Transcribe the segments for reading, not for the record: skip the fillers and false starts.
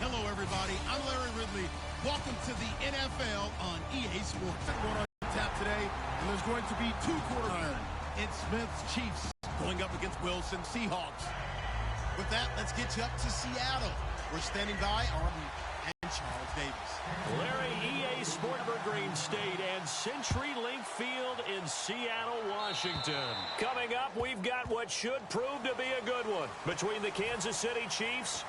Hello, everybody. I'm Larry Ridley. Welcome to the NFL on EA Sports. One on tap today, and there's going to be two quarter iron. It's Smith's Chiefs going up against Wilson Seahawks. With that, let's get you up to Seattle. We're standing by Arden and Charles Davis. Larry, EA Sport Green State and CenturyLink Field in Seattle, Washington. Coming up, we've got what should prove to be a good one between the Kansas City Chiefs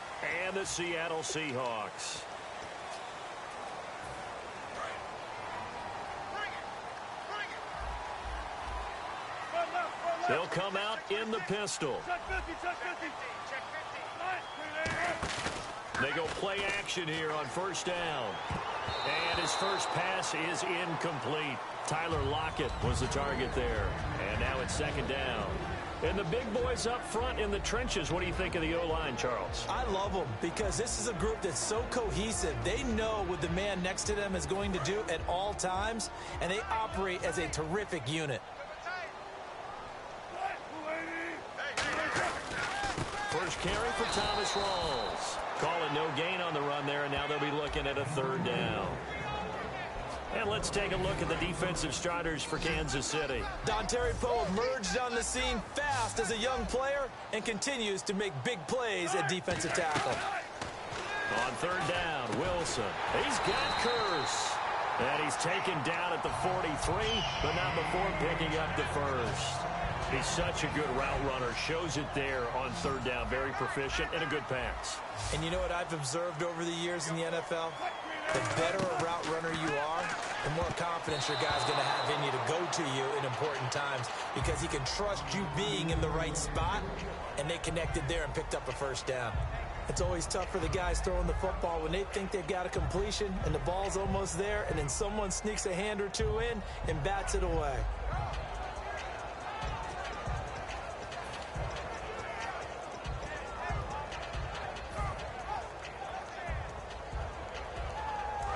and the Seattle Seahawks. They'll come out in the pistol. They go play action here on first down. And his first pass is incomplete. Tyler Lockett was the target there. And now it's second down. And the big boys up front in the trenches. What do you think of the O-line, Charles? I love them because this is a group that's so cohesive. They know what the man next to them is going to do at all times, and they operate as a terrific unit. First carry for Thomas Rawls. Call it no gain on the run there, and now they'll be looking at a third down. And let's take a look at the defensive starters for Kansas City. Dontari Poe emerged on the scene fast as a young player and continues to make big plays at defensive tackle. On third down, Wilson. He's got Curse. And he's taken down at the 43, but not before picking up the first. He's such a good route runner. Shows it there on third down. Very proficient and a good pass. And you know what I've observed over the years in the NFL? The better a route runner you are, the more confidence your guy's going to have in you to go to you in important times because he can trust you being in the right spot, and they connected there and picked up a first down. It's always tough for the guys throwing the football when they think they've got a completion and the ball's almost there, and then someone sneaks a hand or two in and bats it away.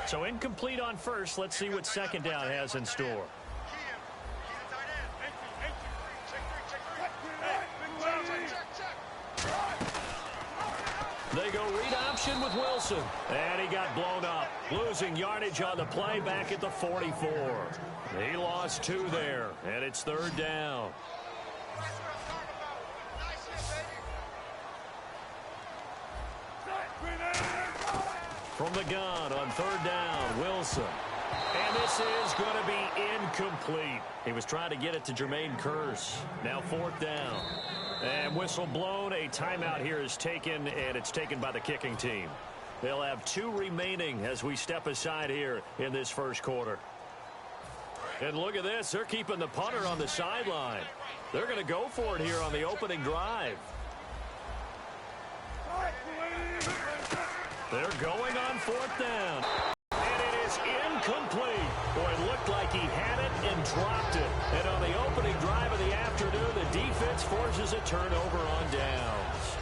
So incomplete on first. Let's see what second down has in store. They go read option with Wilson. And he got blown up. Losing yardage on the play back at the 44. He lost 2 there. And it's third down. From the gun on third down, Wilson. And this is going to be incomplete. He was trying to get it to Jermaine Kearse. Now fourth down. And whistle blown. A timeout here is taken, and it's taken by the kicking team. They'll have 2 remaining as we step aside here in this first quarter. And look at this. They're keeping the punter on the sideline. They're going to go for it here on the opening drive. They're going on fourth down. And it is incomplete. Boy, it looked like he had it and dropped it. And on the opening drive of the afternoon, the defense forces a turnover on downs.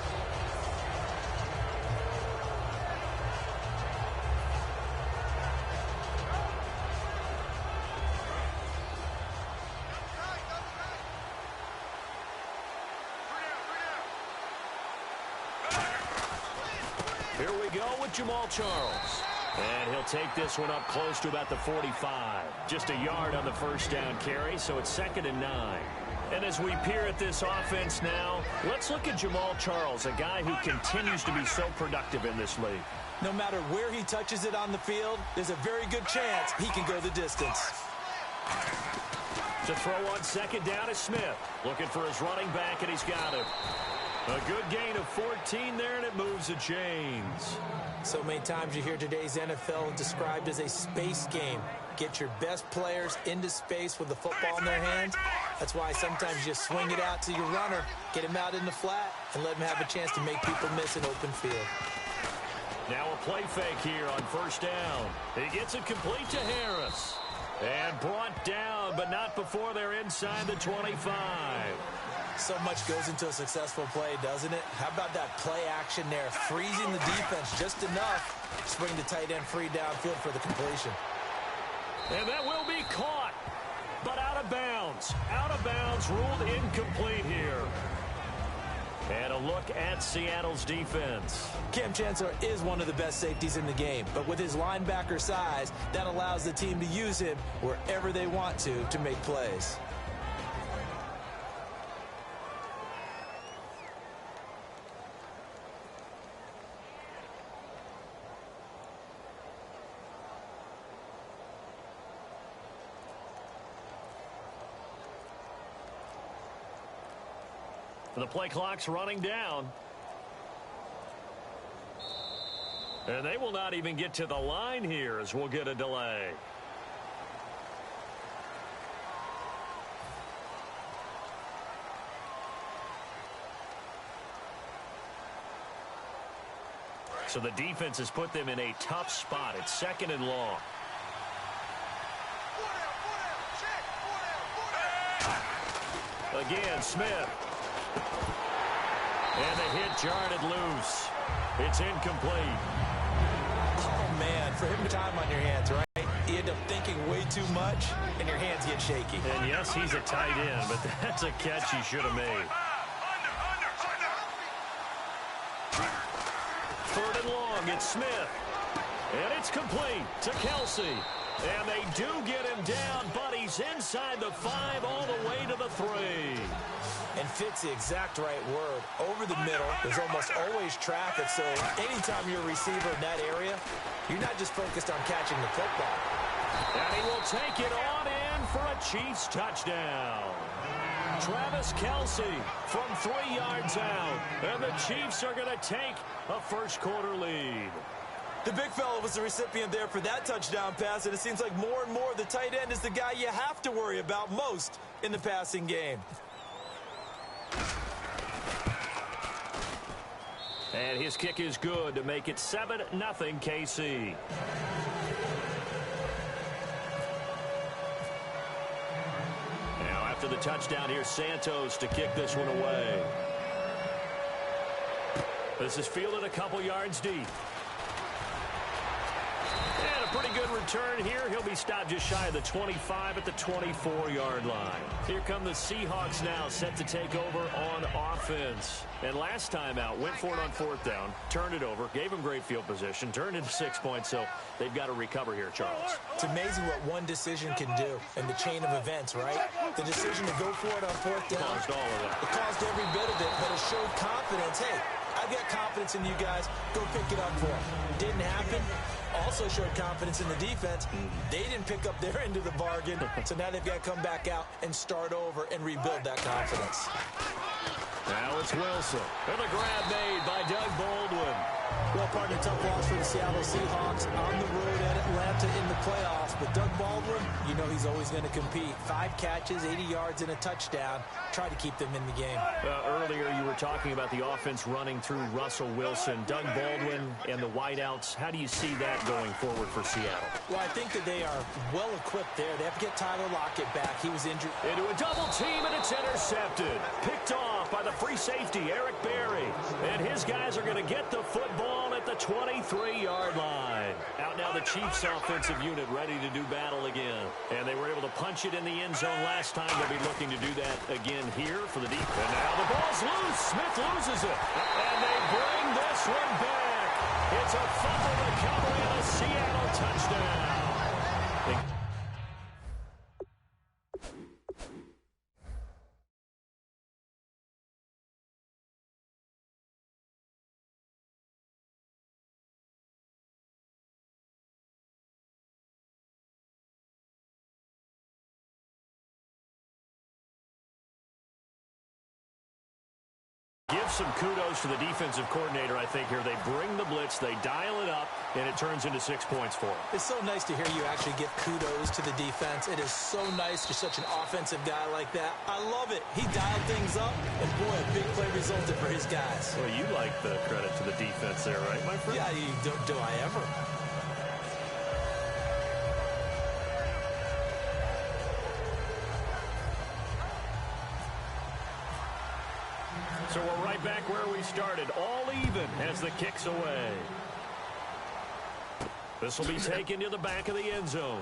Here we go with Jamal Charles. And he'll take this one up close to about the 45. Just a yard on the first down carry, so it's 2nd and 9. And as we peer at this offense now, let's look at Jamal Charles, a guy who continues to be so productive in this league. No matter where he touches it on the field, there's a very good chance he can go the distance. To throw on second down is Smith. Looking for his running back, and he's got him. A good gain of 14 there, and it moves the chains. So many times you hear today's NFL described as a space game. Get your best players into space with the football in their hands. That's why sometimes you swing it out to your runner, get him out in the flat, and let him have a chance to make people miss an open field. Now a play fake here on first down. He gets it complete to Harris. And brought down, but not before they're inside the 25. So much goes into a successful play, doesn't it? How about that play action there, freezing the defense just enough to bring the tight end free downfield for the completion. And that will be caught, but out of bounds. Out of bounds, ruled incomplete here. And a look at Seattle's defense. Cam Chancellor is one of the best safeties in the game, but with his linebacker size, that allows the team to use him wherever they want to make plays. The play clock's running down. And they will not even get to the line here as we'll get a delay. So the defense has put them in a tough spot. It's 2nd and long. Again, Smith. And the hit jarred it loose. It's incomplete. Oh, man, for him to time on your hands, right? You end up thinking way too much, and your hands get shaky. And yes, he's a tight end, but that's a catch he should have made. 3rd and long, it's Smith. And it's complete to Kelsey. And they do get him down, but he's inside the 5 all the way to the 3. And fits the exact right word. Over the middle, there's almost always traffic, so anytime you're a receiver in that area, you're not just focused on catching the football. And he will take it on in for a Chiefs touchdown. Travis Kelsey from 3 yards out. And the Chiefs are going to take a first-quarter lead. The big fella was the recipient there for that touchdown pass, and it seems like more and more the tight end is the guy you have to worry about most in the passing game. And his kick is good to make it 7-0 KC. Now after the touchdown, here's Santos to kick this one away. This is fielded a couple yards deep. And a pretty good return here. He'll be stopped just shy of the 25 at the 24-yard line. Here come the Seahawks now, set to take over on offense. And last time out, went for it on 4th down, turned it over, gave him great field position, turned into 6 points, so they've got to recover here, Charles. It's amazing what one decision can do in the chain of events, right? The decision to go for it on 4th down. Caused all of that. It caused every bit of it, but it showed confidence. Hey, I've got confidence in you guys. Go pick it up for them. Didn't happen. Also showed confidence in the defense. They didn't pick up their end of the bargain, so now they've got to come back out and start over and rebuild that confidence. Now it's Wilson. And the grab made by Doug Baldwin. Well, partner, tough loss for the Seattle Seahawks on the road at Atlanta in the playoffs. But Doug Baldwin, you know he's always going to compete. 5 catches, 80 yards, and a touchdown. Try to keep them in the game. Earlier you were talking about the offense running through Russell Wilson. Doug Baldwin and the wideouts. How do you see that going forward for Seattle? Well, I think that they are well-equipped there. They have to get Tyler Lockett back. He was injured. Into a double team, and it's intercepted. Picked off by the free safety, Eric Berry. And his guys are going to get the football at the 23-yard line. Out now the Chiefs offensive unit ready to do battle again. And they were able to punch it in the end zone last time. They'll be looking to do that again here for the deep. And now the ball's loose. Smith loses it. And they bring this one back. It's a fumble recovery and a Seattle touchdown. Give some kudos to the defensive coordinator, I think, here. They bring the blitz, they dial it up, and it turns into 6 points for them. It's so nice to hear you actually give kudos to the defense. It is so nice. You're such an offensive guy like that. I love it. He dialed things up, and boy, a big play resulted for his guys. Well, you like the credit to the defense there, right, my friend? Yeah, do I ever? So we're right back where we started, all even as the kick's away. This will be taken to the back of the end zone.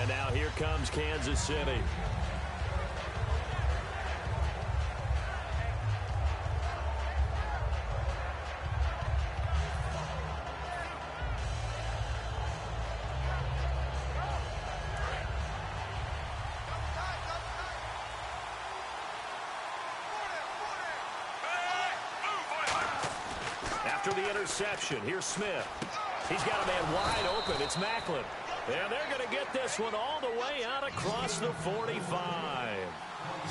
And now here comes Kansas City. after the interception. Here's Smith. He's got a man wide open. It's Macklin. And they're going to get this one all the way out across the 45.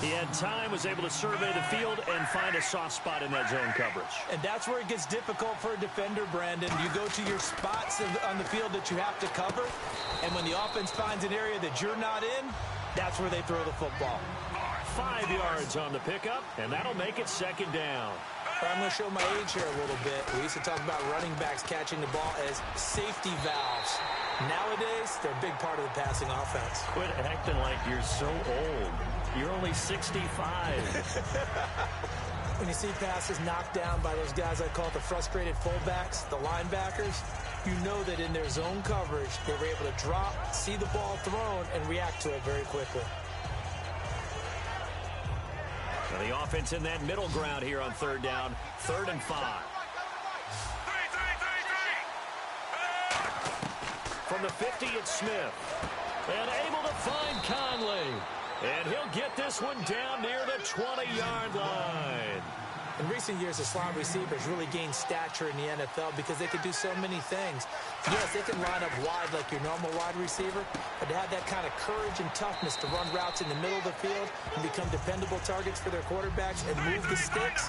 He had time, was able to survey the field and find a soft spot in that zone coverage. And that's where it gets difficult for a defender, Brandon. You go to your spots on the field that you have to cover, and when the offense finds an area that you're not in, that's where they throw the football. 5 yards on the pickup, and that'll make it second down. I'm going to show my age here a little bit. We used to talk about running backs catching the ball as safety valves. Nowadays, they're a big part of the passing offense. Quit acting like you're so old. You're only 65. When you see passes knocked down by those guys I call the frustrated fullbacks, the linebackers, you know that in their zone coverage, they were able to drop, see the ball thrown, and react to it very quickly. And the offense in that middle ground here on third down, 3rd and 5. From the 50, it's Smith. And able to find Conley. And he'll get this one down near the 20-yard line. In recent years, the slot receivers really gained stature in the NFL because they can do so many things. Yes, they can line up wide like your normal wide receiver, but to have that kind of courage and toughness to run routes in the middle of the field and become dependable targets for their quarterbacks and move the sticks,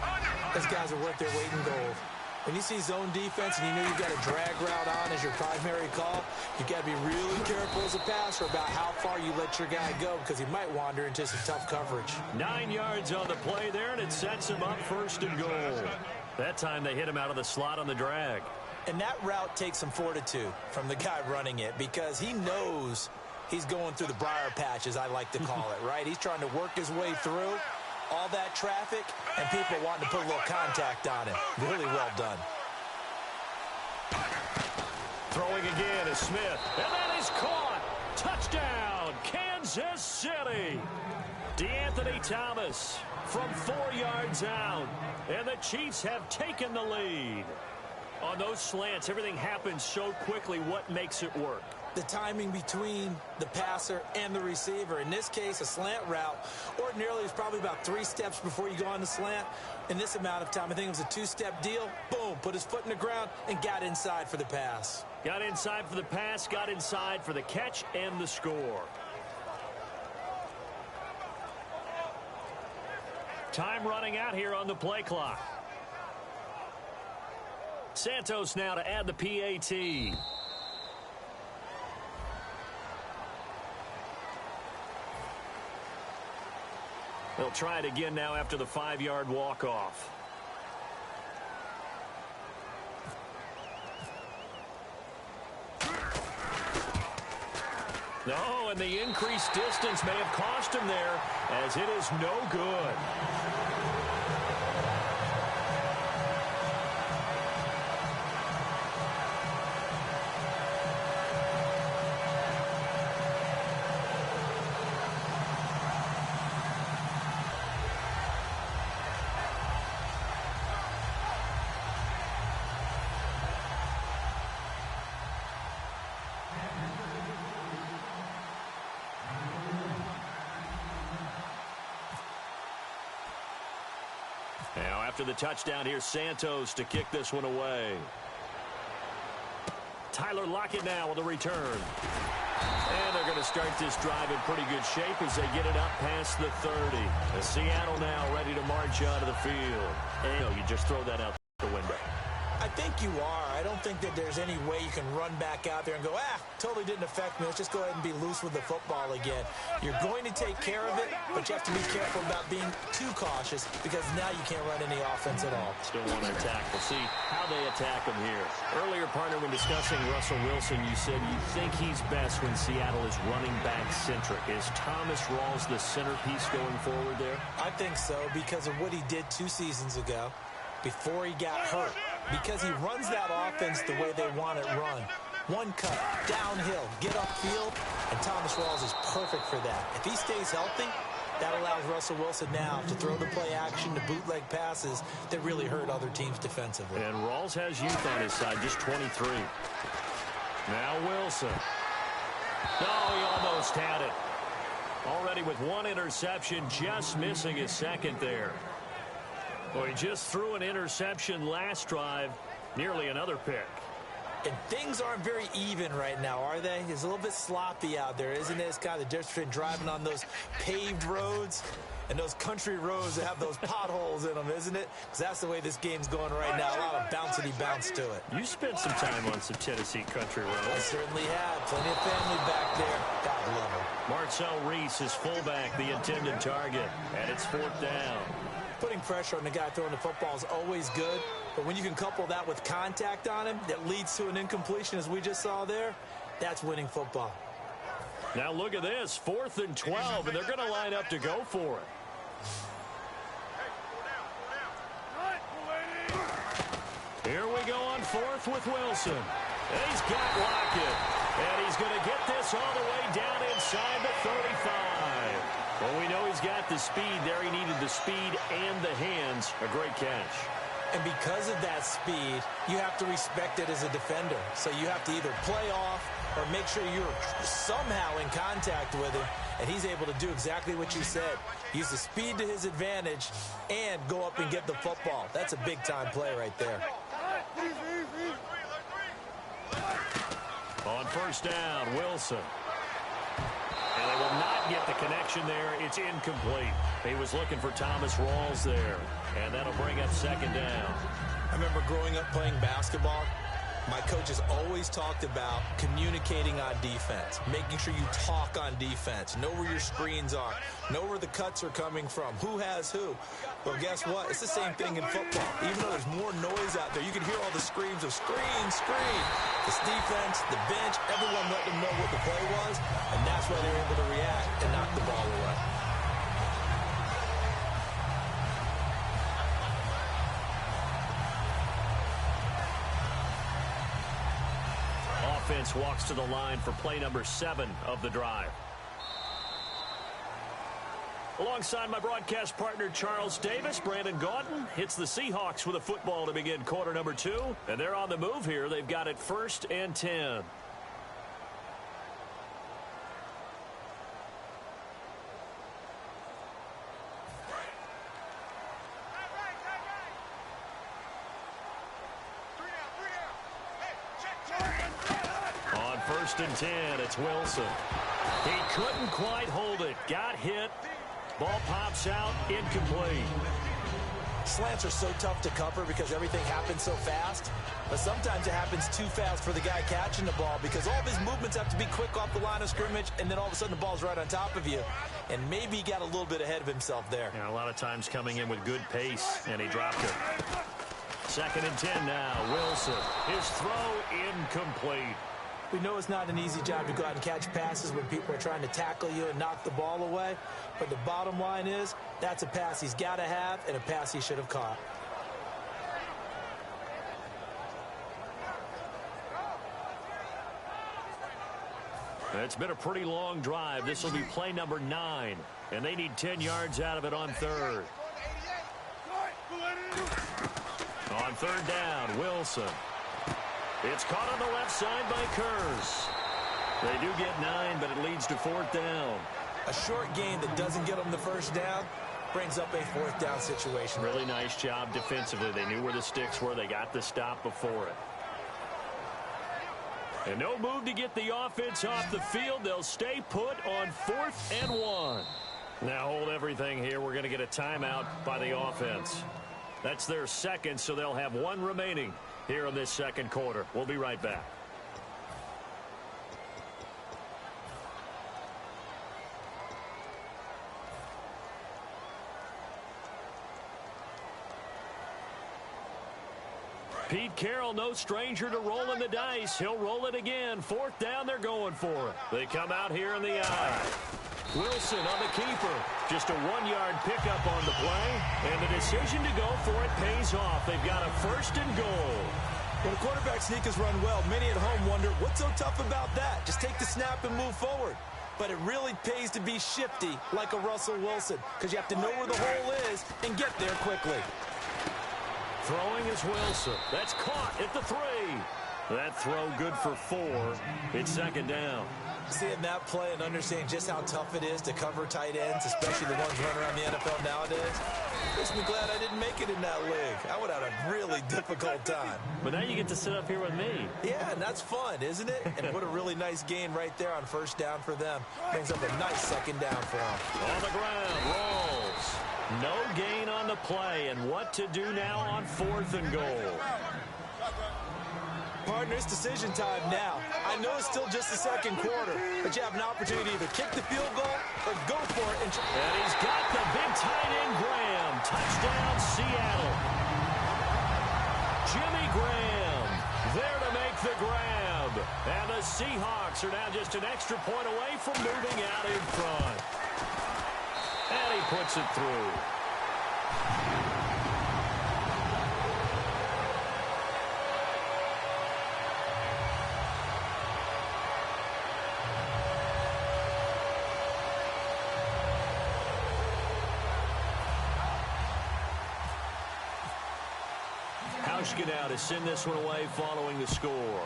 those guys are worth their weight in gold. When you see zone defense and you know you've got a drag route on as your primary call, you've got to be really careful as a passer about how far you let your guy go because he might wander into some tough coverage. 9 yards on the play there, and it sets him up 1st and goal. That time they hit him out of the slot on the drag. And that route takes some fortitude from the guy running it because he knows he's going through the briar patch, as I like to call it, right? He's trying to work his way through all that traffic, and people wanting to put a little contact on him. Really well done. Throwing again is Smith, and that is caught. Touchdown, Kansas City. DeAnthony Thomas from 4 yards out, and the Chiefs have taken the lead. On those slants, everything happens so quickly. What makes it work? The timing between the passer and the receiver. In this case, a slant route ordinarily is probably about 3 steps before you go on the slant. In this amount of time, I think it was a 2-step deal. Boom, put his foot in the ground and got inside for the pass. Got inside for the pass, got inside for the catch and the score. Time running out here on the play clock. Santos now to add the PAT. They'll try it again now after the 5-yard walk-off. No, and the increased distance may have cost him there, as it is no good. Now, after the touchdown, here's Santos to kick this one away. Tyler Lockett now with a return. And they're going to start this drive in pretty good shape as they get it up past the 30. And Seattle now ready to march out of the field. And you just throw that out the window. I think you are. I don't think that there's any way you can run back out there and go, totally didn't affect me. Let's just go ahead and be loose with the football again. You're going to take care of it, but you have to be careful about being too cautious because now you can't run any offense at all. Still want to attack. We'll see how they attack him here. Earlier, partner, when discussing Russell Wilson, you said you think he's best when Seattle is running back-centric. Is Thomas Rawls the centerpiece going forward there? I think so because of what he did 2 seasons ago before he got hurt. Because he runs that offense the way they want it run. One cut, downhill, get upfield, and Thomas Rawls is perfect for that. If he stays healthy, that allows Russell Wilson now to throw the play action, the bootleg passes that really hurt other teams defensively. And Rawls has youth on his side, just 23. Now Wilson. No, he almost had it. Already with 1 interception, just missing his second there. Well, he just threw an interception last drive, Nearly another pick. And things aren't very even right now, are they? It's a little bit sloppy out there, isn't it? It's kind of the difference between driving on those paved roads and those country roads that have those potholes in them, isn't it? Because that's the way this game's going right now. A lot of bouncy bounce to it. You spent some time on some Tennessee country roads. I certainly have. Plenty of family back there. God love them. Marcel Reese is fullback, the intended target, and it's 4th down. Putting pressure on the guy throwing the football is always good, but when you can couple that with contact on him that leads to an incompletion, as we just saw there, that's winning football. Now look at this, 4th and 12, and they're going to line up to go for it. Here we go on 4th with Wilson. And he's got Lockett. And he's going to get this all the way down inside the 35. Well, we know he's got the speed there. He needed the speed and the hands. A great catch. And because of that speed, you have to respect it as a defender. So you have to either play off or make sure you're somehow in contact with him. And he's able to do exactly what you said. Use the speed to his advantage and go up and get the football. That's a big-time play right there. On 1st down, Wilson. And they will not get the connection there. It's incomplete. He was looking for Thomas Rawls there. And that'll bring up 2nd down. I remember growing up playing basketball. My coaches always talked about communicating on defense, making sure you talk on defense, know where your screens are, know where the cuts are coming from, who has who. Well, guess what? It's the same thing in football. Even though there's more noise out there, you can hear all the screams of screen, screen. This defense, the bench, everyone let them know what the play was, and that's why they're able to react and knock the ball away. Offense walks to the line for play number 7 of the drive. Alongside my broadcast partner Charles Davis, Brandon Gaudin hits the Seahawks with a football to begin quarter number 2. And they're on the move here. They've got it 1st and 10. On 1st and 10, it's Wilson. He couldn't quite hold it. Got hit. Ball pops out. Incomplete. Slants are so tough to cover because everything happens so fast. But sometimes it happens too fast for the guy catching the ball because all of his movements have to be quick off the line of scrimmage, and then all of a sudden the ball's right on top of you. And maybe he got a little bit ahead of himself there. Yeah, a lot of times coming in with good pace, and he dropped it. 2nd and 10 now. Wilson. His throw incomplete. We know it's not an easy job to go out and catch passes when people are trying to tackle you and knock the ball away. But the bottom line is, that's a pass he's got to have and a pass he should have caught. It's been a pretty long drive. This will be play number 9. And they need 10 yards out of it on 3rd. On 3rd down, Wilson. It's caught on the left side by Kurz. They do get 9, but it leads to 4th down. A short gain that doesn't get them the 1st down brings up a 4th down situation. Really nice job defensively. They knew where the sticks were. They got the stop before it. And no move to get the offense off the field. They'll stay put on 4th and 1. Now hold everything here. We're going to get a timeout by the offense. That's their 2nd, so they'll have 1 remaining here in this 2nd quarter. We'll be right back. Pete Carroll, no stranger to rolling the dice. He'll roll it again. 4th down, they're going for it. They come out here in the eye. Wilson on the keeper. Just a 1-yard pickup on the play. And the decision to go for it pays off. They've got a 1st and goal. When a quarterback sneak has run well, many at home wonder, what's so tough about that? Just take the snap and move forward. But it really pays to be shifty like a Russell Wilson because you have to know where the hole is and get there quickly. Throwing is Wilson. That's caught at the 3. That throw good for 4. It's second down. Seeing that play and understanding just how tough it is to cover tight ends, especially the ones running around the NFL nowadays, makes me glad I didn't make it in that league. I would have had a really difficult time. But now you get to sit up here with me. Yeah, and that's fun, isn't it? And what a really nice gain right there on first down for them. Brings up a nice second down for them. On the ground, rolls. No gain on the play, and what to do now on 4th and goal. Partner, it's decision time now. I know it's still just the second quarter, but you have an opportunity to either kick the field goal or go for it. And he's got the big tight end, Graham. Touchdown, Seattle. Jimmy Graham there to make the grab. And the Seahawks are now just an extra point away from moving out in front. And he puts it through. Now to send this one away following the score.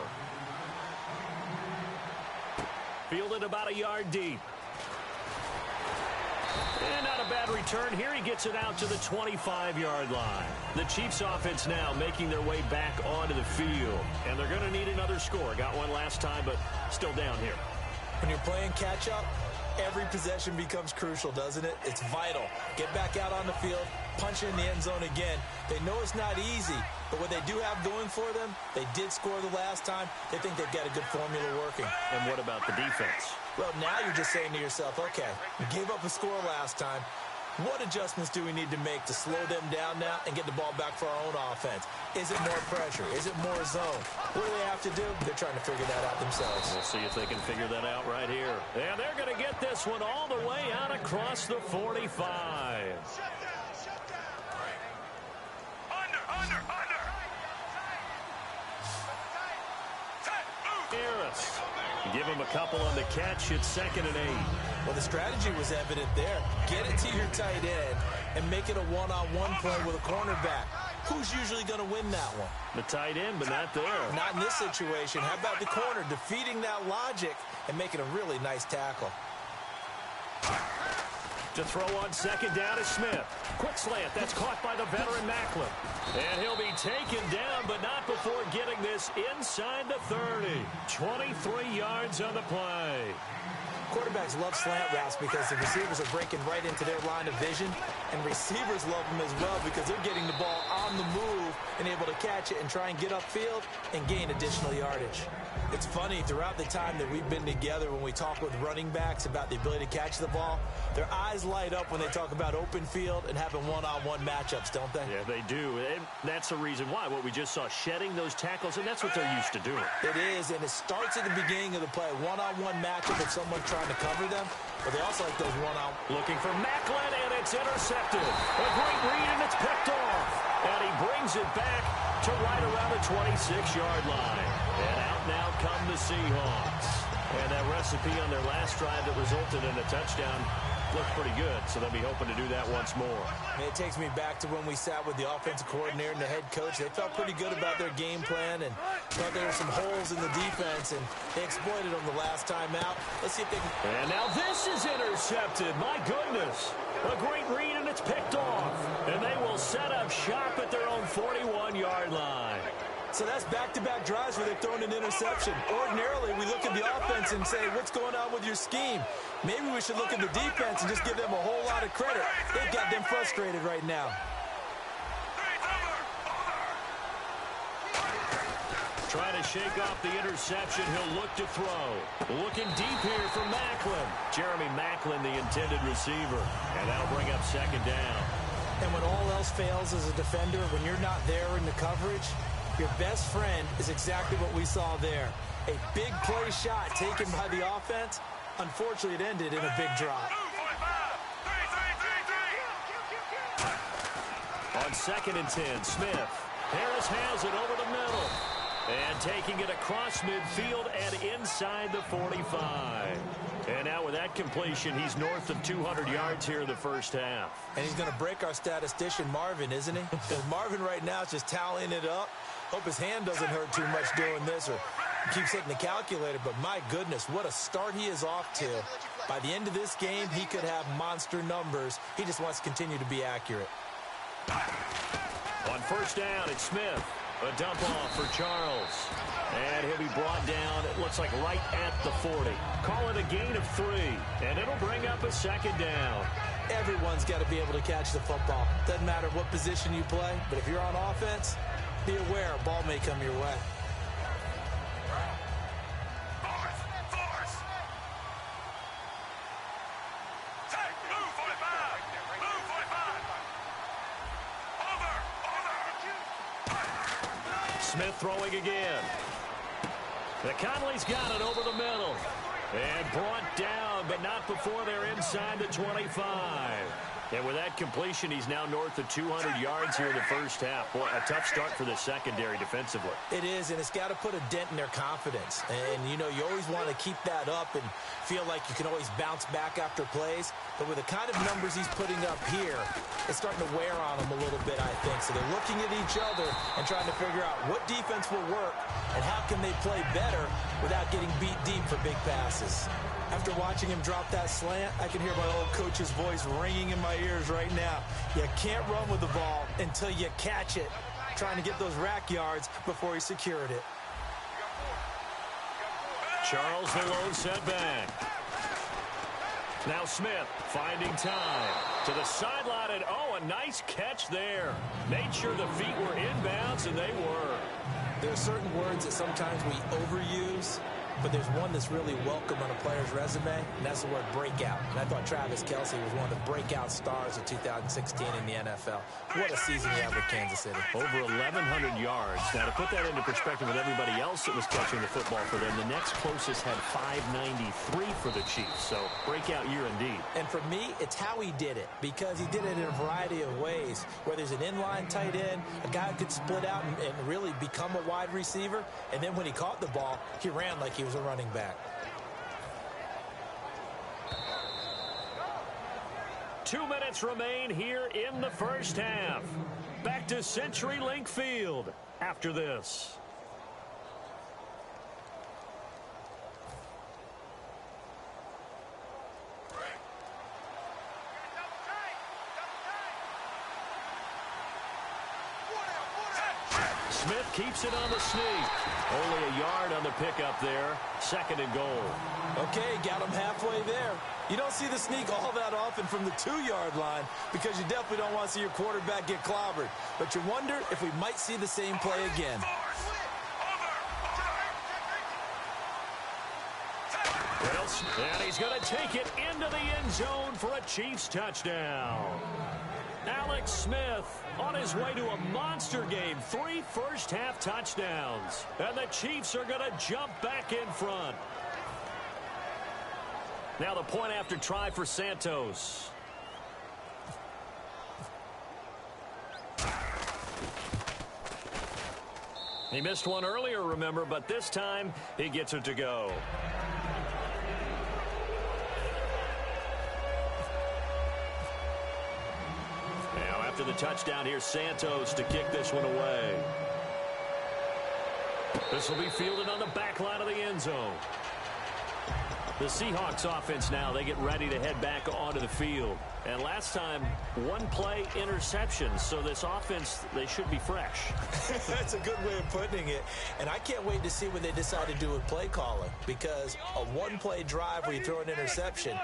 Fielded about a yard deep. And not a bad return here. He gets it out to the 25-yard line. The Chiefs offense now making their way back onto the field. And they're going to need another score. Got one last time, but still down here. When you're playing catch-up, every possession becomes crucial, doesn't it? It's vital. Get back out on the field, punch it in the end zone again. They know it's not easy, but what they do have going for them, they did score the last time. They think they've got a good formula working. And what about the defense? Well, now you're just saying to yourself, okay, we gave up a score last time. What adjustments do we need to make to slow them down now and get the ball back for our own offense? Is it more pressure? Is it more zone? What do they have to do? They're trying to figure that out themselves. We'll see if they can figure that out right here. And they're going to get this one all the way out across the 45. Harris. Give him a couple on the catch. It's 2nd and 8. Well, the strategy was evident there. Get it to your tight end and make it a one-on-one play with a cornerback. Who's usually going to win that one? The tight end, but not there. Not in this situation. How about the corner defeating that logic and making a really nice tackle? To throw on 2nd down is Smith. Quick slant. That's caught by the veteran Macklin. And he'll be taken down, but not before getting this inside the 30. 23 yards on the play. Quarterbacks love slant routes because the receivers are breaking right into their line of vision, and receivers love them as well because they're getting the ball on the move and able to catch it and try and get upfield and gain additional yardage. It's funny, throughout the time that we've been together, when we talk with running backs about the ability to catch the ball, their eyes light up when they talk about open field and having one-on-one matchups, don't they? Yeah, they do. And that's the reason why. What we just saw, shedding those tackles, and that's what they're used to doing. It is, and it starts at the beginning of the play. One-on-one matchup with someone trying to cover them, but they also like those one-on. Looking for Macklin, and it's intercepted. A great read, and it's picked off. And he brings it back to right around the 26-yard line. And out now come the Seahawks. And that recipe on their last drive that resulted in a touchdown looked pretty good, so they'll be hoping to do that once more. It takes me back to when we sat with the offensive coordinator and the head coach. They felt pretty good about their game plan and thought there were some holes in the defense, and they exploited them the last time out. Let's see if they can. And now this is intercepted. My goodness. A great read, and it's picked off. And they will set up shop at their own 41-yard line. So that's back-to-back drives where they've thrown an interception. Ordinarily, we look at the offense and say, what's going on with your scheme? Maybe we should look at the defense and just give them a whole lot of credit. They've got them frustrated right now. Trying to shake off the interception. He'll look to throw. Looking deep here for Macklin. Jeremy Macklin, the intended receiver. And that'll bring up 2nd down. And when all else fails as a defender, when you're not there in the coverage, your best friend is exactly what we saw there. A big play shot taken by the offense. Unfortunately, it ended in a big drop. On 2nd and 10, Smith. Harris has it over the middle. And taking it across midfield and inside the 45. And now with that completion, he's north of 200 yards here in the first half. And he's going to break our statistician, Marvin, isn't he? Because Marvin right now is just tallying it up. Hope his hand doesn't hurt too much doing this or keeps hitting the calculator. But my goodness, what a start he is off to. By the end of this game, he could have monster numbers. He just wants to continue to be accurate. On first down, it's Smith. A dump off for Charles. And he'll be brought down, it looks like right at the 40. Call it a gain of 3, and it'll bring up a second down. Everyone's got to be able to catch the football. Doesn't matter what position you play, but if you're on offense, be aware a ball may come your way. Smith throwing again. Conley's got it over the middle. And brought down, but not before they're inside the 25. And with that completion, he's now north of 200 yards here in the first half. Boy, a tough start for the secondary defensively. It is, and it's got to put a dent in their confidence. And, you know, you always want to keep that up and feel like you can always bounce back after plays. But with the kind of numbers he's putting up here, it's starting to wear on them a little bit, I think. So they're looking at each other and trying to figure out what defense will work and how can they play better without getting beat deep for big passes. After watching him drop that slant, I can hear my old coach's voice ringing in my ears right now. You can't run with the ball until you catch it. Trying to get those rack yards before he secured it. Charles the lone setback. Now Smith finding time to the sideline, and oh, a nice catch there. Made sure the feet were inbounds, and they were. There are certain words that sometimes we overuse, but there's one that's really welcome on a player's resume, and that's the word breakout. And I thought Travis Kelce was one of the breakout stars of 2016 in the NFL. What a season he had with Kansas City. Over 1,100 yards. Now, to put that into perspective with everybody else that was catching the football for them, the next closest had 593 for the Chiefs. So, breakout year indeed. And for me, it's how he did it, because he did it in a variety of ways. Whether he's an inline tight end, a guy who could split out and really become a wide receiver, and then when he caught the ball, he ran like he was a running back. 2 minutes remain here in the first half. Back to CenturyLink Field after this. Smith keeps it on the sneak. Only a yard on the pickup there. 2nd and goal. Okay, got him halfway there. You don't see the sneak all that often from the 2-yard line because you definitely don't want to see your quarterback get clobbered. But you wonder if we might see the same play again. And he's going to take it into the end zone for a Chiefs touchdown. Alex Smith on his way to a monster game. 3 first-half touchdowns. And the Chiefs are going to jump back in front. Now the point after try for Santos. He missed one earlier, remember, but this time he gets it to go. Now after the touchdown, here's Santos to kick this one away. This will be fielded on the back line of the end zone. The Seahawks offense now, they get ready to head back onto the field. And last time, 1-play interception. So this offense, they should be fresh. That's a good way of putting it. And I can't wait to see what they decide to do with play calling. Because a 1-play drive where you throw an interception,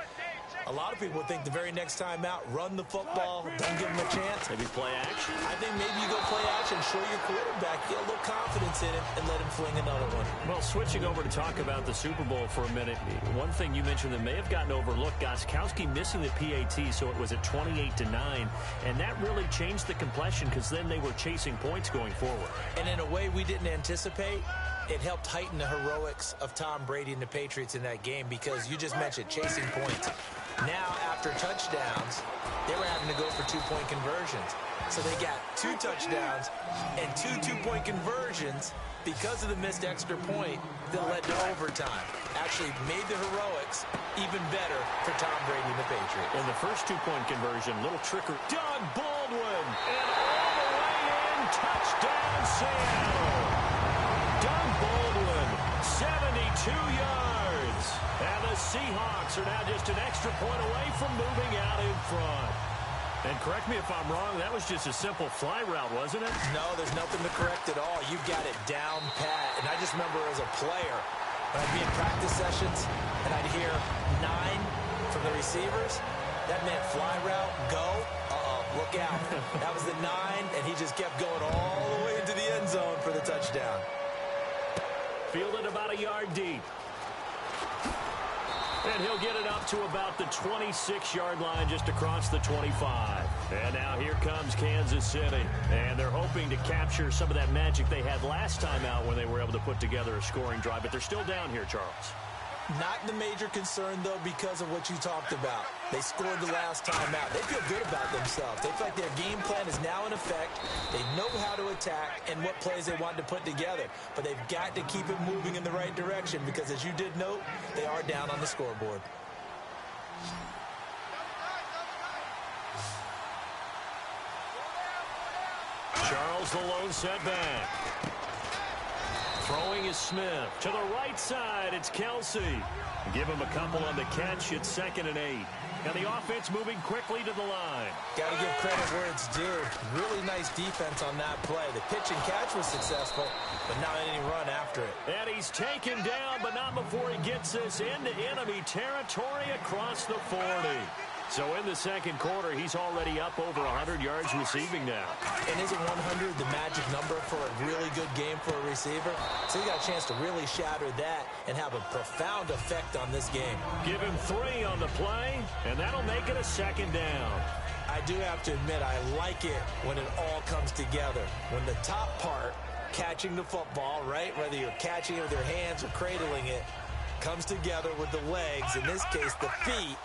a lot of people think the very next time out, run the football, don't give them a chance. Maybe play action? I think maybe you go play action, show your quarterback, get a little confidence in it, and let him fling another one. Well, switching over to talk about the Super Bowl for a minute, one thing you mentioned that may have gotten overlooked, Gostkowski missing the PAT, so it was at 28-9, and that really changed the complexion because then they were chasing points going forward. And in a way we didn't anticipate, it helped heighten the heroics of Tom Brady and the Patriots in that game because you just mentioned chasing points. Now, after touchdowns, they were having to go for 2-point conversions. So they got 2 touchdowns and 2 2-point conversions because of the missed extra point that led to overtime. Actually made the heroics Alex. Even better for Tom Brady and the Patriots. In the first two-point conversion, little trickery. Doug Baldwin, and all the way in, touchdown Seattle. Doug Baldwin, 72 yards. And the Seahawks are now just an extra point away from moving out in front. And correct me if I'm wrong, that was just a simple fly route, wasn't it? No, there's nothing to correct at all. You've got it down pat. And I just remember as a player, when I'd be in practice sessions and I'd hear 9 from the receivers, that meant fly route, go, look out. That was the 9, and he just kept going all the way into the end zone for the touchdown. Fielded about a yard deep. And he'll get it up to about the 26-yard line just across the 25. And now here comes Kansas City. And they're hoping to capture some of that magic they had last time out when they were able to put together a scoring drive. But they're still down here, Charles. Not the major concern, though, because of what you talked about. They scored the last time out. They feel good about themselves. They feel like their game plan is now in effect. They know how to attack and what plays they want to put together. But they've got to keep it moving in the right direction because, as you did note, they are down on the scoreboard. Charles, the lone setback. Throwing is Smith. To the right side, it's Kelsey. Give him a couple on the catch. It's 2nd and 8. And the offense moving quickly to the line. Got to give credit where it's due. Really nice defense on that play. The pitch and catch was successful, but not any run after it. And he's taken down, but not before he gets this into enemy territory across the 40. So in the second quarter, he's already up over 100 yards receiving now. And isn't 100 the magic number for a really good game for a receiver? So he got a chance to really shatter that and have a profound effect on this game. Give him 3 on the play, and that'll make it a 2nd down. I do have to admit, I like it when it all comes together. When the top part, catching the football, right, whether you're catching it with your hands or cradling it, comes together with the legs, in this case the feet,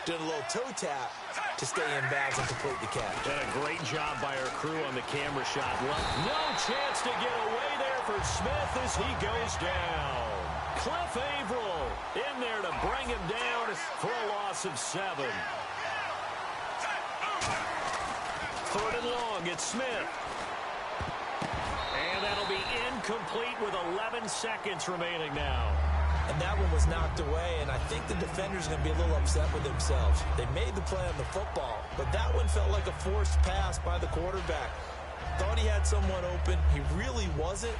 doing a little toe tap to stay in bounds and complete the catch. And a great job by our crew on the camera shot. No chance to get away there for Smith as he goes down. Cliff Averill in there to bring him down for a loss of 7. 3rd and long, it's Smith. And that'll be incomplete with 11 seconds remaining now. And that one was knocked away, and I think the defenders are going to be a little upset with themselves. They made the play on the football, but that one felt like a forced pass by the quarterback. Thought he had someone open. He really wasn't.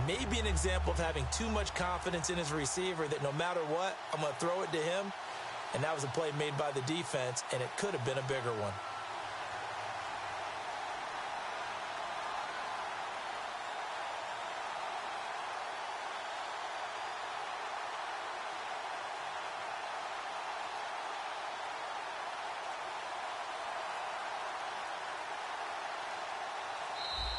Maybe an example of having too much confidence in his receiver that no matter what, I'm going to throw it to him. And that was a play made by the defense, and it could have been a bigger one.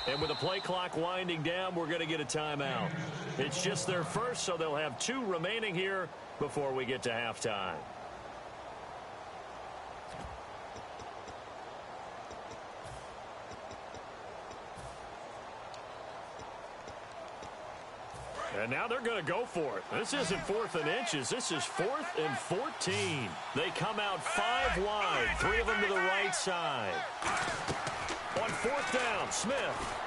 And with the play clock winding down, we're going to get a timeout. It's just their first, so they'll have 2 remaining here before we get to halftime. And now they're going to go for it. This isn't 4th and inches. This is 4th and 14. They come out 5 wide, 3 of them to the right side. On 4th down, Smith.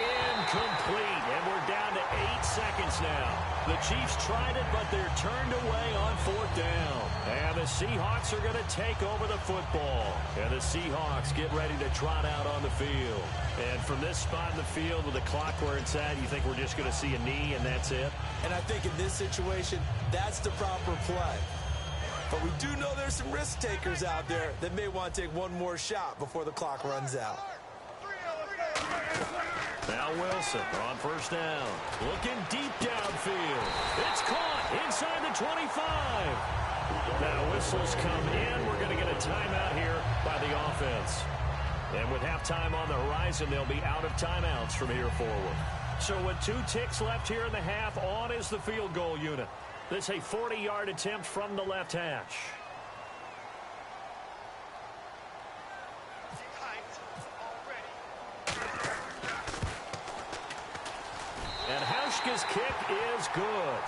Incomplete, and we're down to 8 seconds now. The Chiefs tried it, but they're turned away on 4th down. And the Seahawks are going to take over the football. And the Seahawks get ready to trot out on the field. And from this spot in the field with the clock where it's at, you think we're just going to see a knee and that's it? And I think in this situation, that's the proper play. But we do know there's some risk takers out there that may want to take one more shot before the clock runs out. Now Wilson on 1st down. Looking deep downfield. It's caught inside the 25. Now whistles come in. We're going to get a timeout here by the offense. And with halftime on the horizon, they'll be out of timeouts from here forward. So with 2 ticks left here in the half, on is the field goal unit. This is a 40-yard attempt from the left hash. And hash Nebraska's kick is good.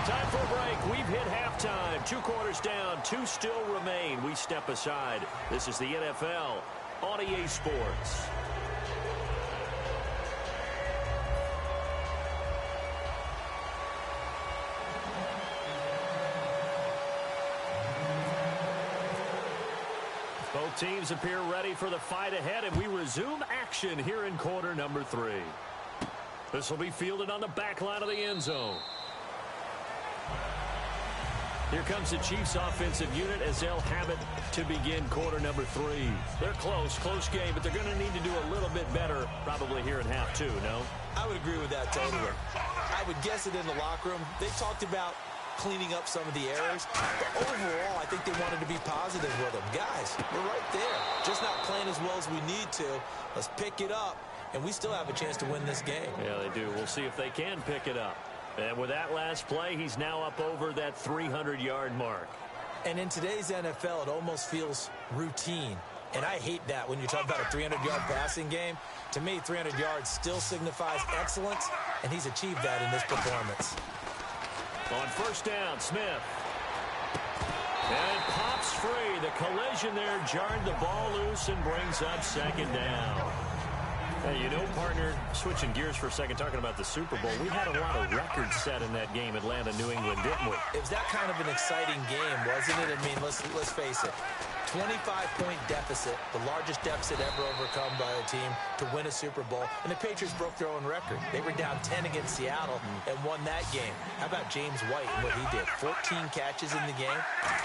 Time for a break. We've hit halftime. 2 quarters down. 2 still remain. We step aside. This is the NFL on EA Sports. Both teams appear ready for the fight ahead, and we resume action here in quarter number 3. This will be fielded on the back line of the end zone. Here comes the Chiefs offensive unit as they'll have it to begin quarter number 3. They're close game, but they're going to need to do a little bit better probably here in half 2, no? I would agree with that totally. I would guess it in the locker room. They talked about cleaning up some of the errors, but overall, I think they wanted to be positive with them. Guys, we're right there. Just not playing as well as we need to. Let's pick it up, and we still have a chance to win this game. Yeah, they do. We'll see if they can pick it up. And with that last play, he's now up over that 300-yard mark. And in today's NFL, it almost feels routine. And I hate that when you talk about a 300-yard passing game. To me, 300 yards still signifies excellence, and he's achieved that in this performance. On first down, Smith. And it pops free. The collision there jarred the ball loose and brings up second down. Hey, you know, partner, switching gears for a second, talking about the Super Bowl, we had a lot of records set in that game, Atlanta, New England, didn't we? It was that kind of an exciting game, wasn't it? I mean, let's face it. 25-point deficit, the largest deficit ever overcome by a team to win a Super Bowl. And the Patriots broke their own record. They were down 10 against Seattle and won that game. How about James White and what he did? 14 catches in the game.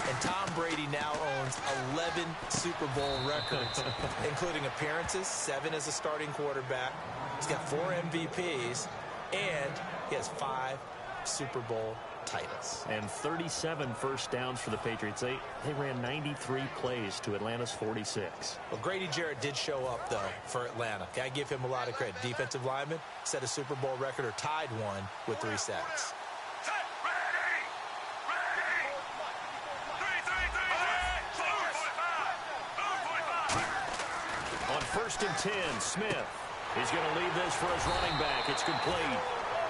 And Tom Brady now owns 11 Super Bowl records, including appearances, 7 as a starting quarterback. He's got 4 MVPs, and he has 5 Super Bowl titles. And 37 first downs for the Patriots. They ran 93 plays to Atlanta's 46. Well, Grady Jarrett did show up, though, for Atlanta. I give him a lot of credit. Defensive lineman set a Super Bowl record or tied one with 3 sacks. On first and 10, Smith. He's going to leave this for his running back. It's complete.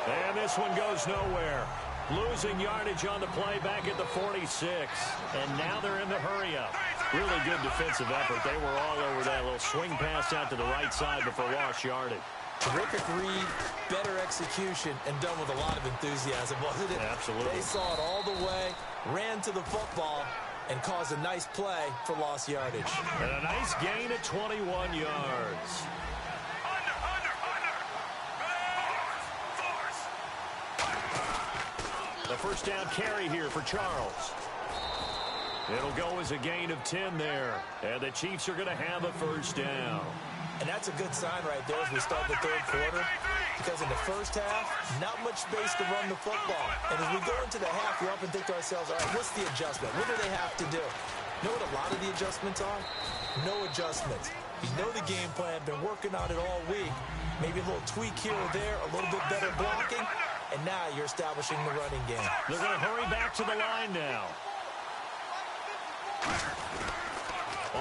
And this one goes nowhere. Losing yardage on the play back at the 46. And now they're in the hurry-up. Really good defensive effort. They were all over that little swing pass out to the right side before lost yardage. Terrific read, better execution, and done with a lot of enthusiasm, wasn't it? Absolutely. They saw it all the way, ran to the football, and caused a nice play for lost yardage. And a nice gain at 21 yards. The first down carry here for Charles. It'll go as a gain of 10 there. And the Chiefs are going to have a first down. And that's a good sign right there as we start the third quarter. Because in the first half, not much space to run the football. And as we go into the half, we often think to ourselves, all right, what's the adjustment? What do they have to do? You know what a lot of the adjustments are? No adjustments. You know the game plan, been working on it all week. Maybe a little tweak here or there, a little bit better blocking. And now you're establishing the running game. They're going to hurry back to the line now.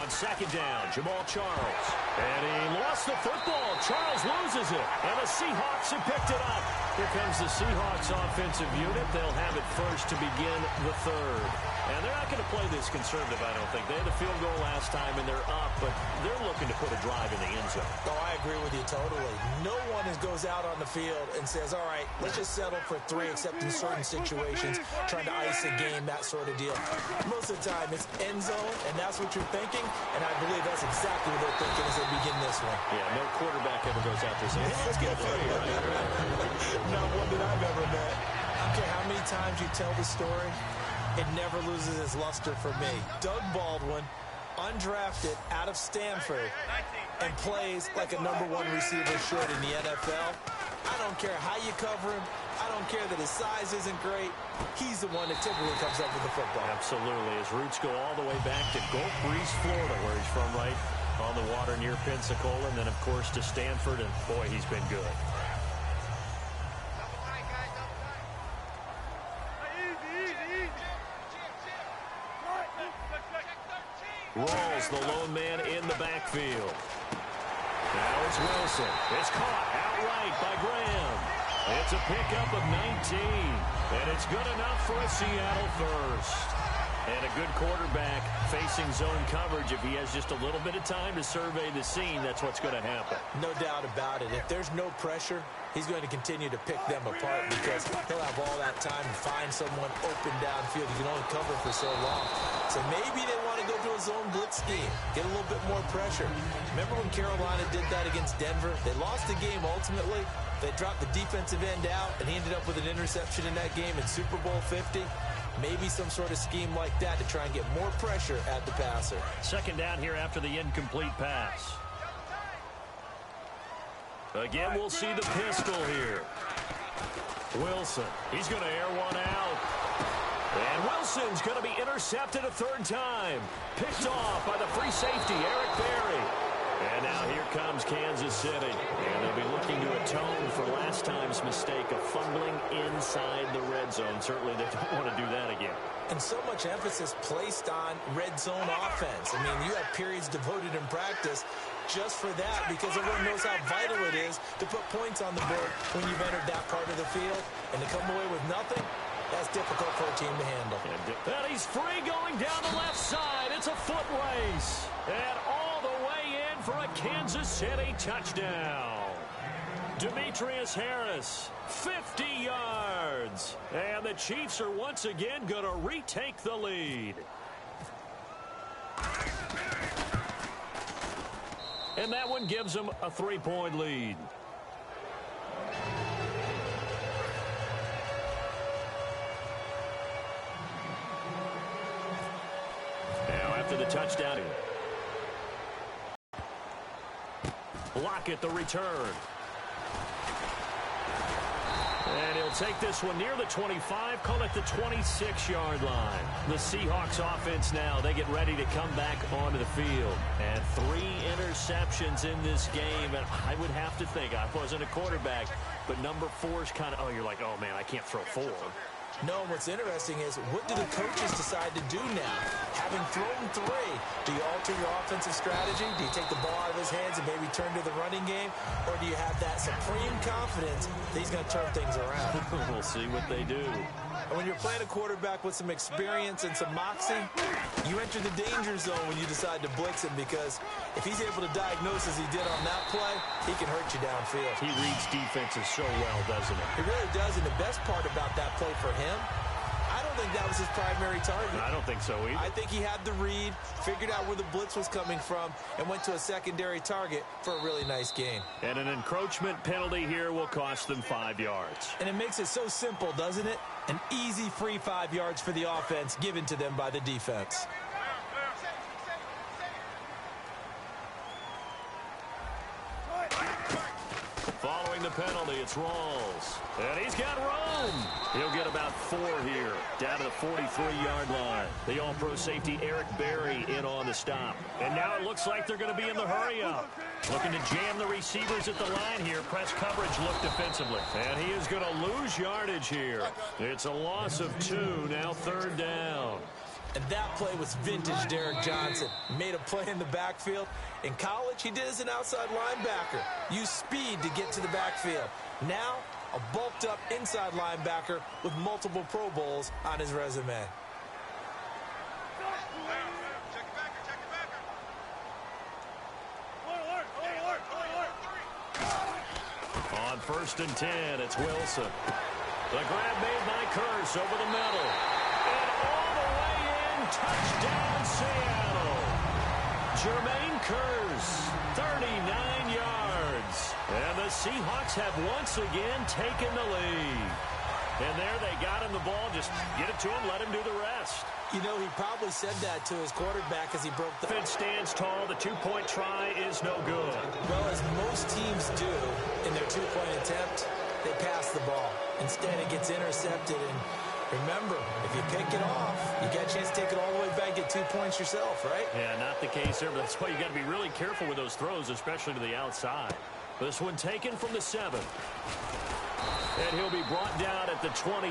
On second down, Jamal Charles. And he lost the football. Charles loses it. And the Seahawks have picked it up. Here comes the Seahawks offensive unit. They'll have it first to begin the third. And they're not going to play this conservative, I don't think. They had a field goal last time, and they're up, but they're looking to put a drive in the end zone. Oh, I agree with you totally. No one goes out on the field and says, all right, let's just settle for 3, except in certain situations, trying to ice a game, that sort of deal. Most of the time, it's end zone, and that's what you're thinking, and I believe that's exactly what they're thinking as they begin this one. Yeah, no quarterback ever goes out there saying, hey, let's get a 3, right? Not one that I've ever met. I don't care how many times you tell the story, it never loses its luster for me. Doug Baldwin, undrafted out of Stanford, and plays like a #1 receiver should in the NFL. I don't care how you cover him. I don't care that his size isn't great. He's the one that typically comes up with the football. Absolutely. His roots go all the way back to Gulf Breeze, Florida, where he's from, right on the water near Pensacola, and then, of course, to Stanford, and, boy, he's been good. Rawls, the lone man in the backfield. Now it's Wilson. It's caught outright by Graham. It's a pickup of 19, and it's good enough for a Seattle first. And a good quarterback facing zone coverage. If he has just a little bit of time to survey the scene, that's what's going to happen. No doubt about it. If there's no pressure, he's going to continue to pick them apart because he'll have all that time to find someone open downfield. He can only cover for so long. So maybe they want to go to a zone blitz scheme, get a little bit more pressure. Remember when Carolina did that against Denver? They lost the game ultimately. They dropped the defensive end out, and he ended up with an interception in that game in Super Bowl 50. Maybe some sort of scheme like that to try and get more pressure at the passer. Second down here after the incomplete pass. Again, we'll see the pistol here. Wilson, he's going to air one out. And Wilson's going to be intercepted a third time. Picked off by the free safety, Eric Berry. And now here comes Kansas City. And they'll be looking to atone for last time's mistake of fumbling inside the red zone. Certainly they don't want to do that again. And so much emphasis placed on red zone offense. I mean, you have periods devoted in practice just for that because everyone knows how vital it is to put points on the board when you've entered that part of the field. And to come away with nothing, that's difficult for a team to handle. And he's free going down the left side. It's a foot race. And all the way in for a Kansas City touchdown. Demetrius Harris, 50 yards. And the Chiefs are once again going to retake the lead. And that one gives them a 3-point lead. Now after the touchdown, Lockett the return. And he'll take this one near the 25, call it the 26-yard line. The Seahawks offense now, they get ready to come back onto the field. And 3 interceptions in this game. And I would have to think, I wasn't a quarterback, but number 4 is kind of, oh, you're like, oh, man, I can't throw 4. No, and what's interesting is what do the coaches decide to do now? Having thrown 3, do you alter your offensive strategy? Do you take the ball out of his hands and maybe turn to the running game? Or do you have that supreme confidence that he's going to turn things around? We'll see what they do. And when you're playing a quarterback with some experience and some moxie, you enter the danger zone when you decide to blitz him because if he's able to diagnose as he did on that play, he can hurt you downfield. He reads defenses so well, doesn't he? He really does, and the best part about that play for him, I don't think that was his primary target. I don't think so either. I think he had the read, figured out where the blitz was coming from, and went to a secondary target for a really nice gain. And an encroachment penalty here will cost them 5 yards. And it makes it so simple, doesn't it? An easy free 5 yards for the offense given to them by the defense. Following the penalty, it's Rawls. And he's got room. He'll get about 4 here, down to the 43-yard line. The all-pro safety Eric Berry in on the stop. And now it looks like they're going to be in the hurry-up. Looking to jam the receivers at the line here. Press coverage look defensively. And he is going to lose yardage here. It's a loss of 2, now 3rd down. And that play was vintage Derek Johnson. Made a play in the backfield. In college, he did as an outside linebacker. Used speed to get to the backfield. Now, a bulked-up inside linebacker with multiple Pro Bowls on his resume. On 1st and 10, it's Wilson. The grab made by Curse over the middle. And all the way in, touchdown Seattle. Jermaine Curse, 39 yards. And the Seahawks have once again taken the lead. And there they got him the ball. Just get it to him, let him do the rest. You know, he probably said that to his quarterback as he broke the... Offense stands tall. The 2-point try is no good. Well, as most teams do in their 2-point attempt, they pass the ball. Instead, it gets intercepted. And remember, if you pick it off, you get a chance to take it all the way back, get 2 points yourself, right? Yeah, not the case there, but that's why you got to be really careful with those throws, especially to the outside. This one taken from the 7. And he'll be brought down at the 23,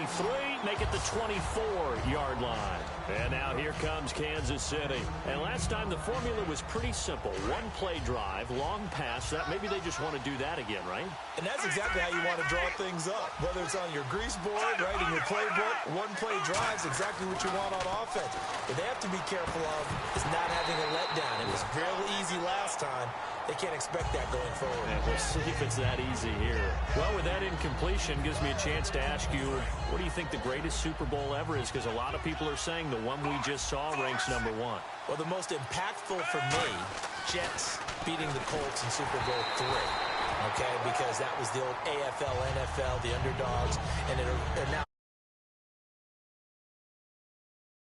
make it the 24-yard line. And now here comes Kansas City. And last time the formula was pretty simple. One-play drive, long pass. That maybe they just want to do that again, right? And that's exactly how you want to draw things up. Whether it's on your grease board, right, in your playbook, one-play drive's exactly what you want on offense. What they have to be careful of is not having a letdown. It was real easy last time. They can't expect that going forward. And we'll see if it's that easy here. Well, with that incompletion, gives me a chance to ask you, what do you think the greatest Super Bowl ever is? Because a lot of people are saying the one we just saw ranks #1. Well, the most impactful for me, Jets beating the Colts in Super Bowl III. Okay, because that was the old AFL, NFL, the underdogs, and it now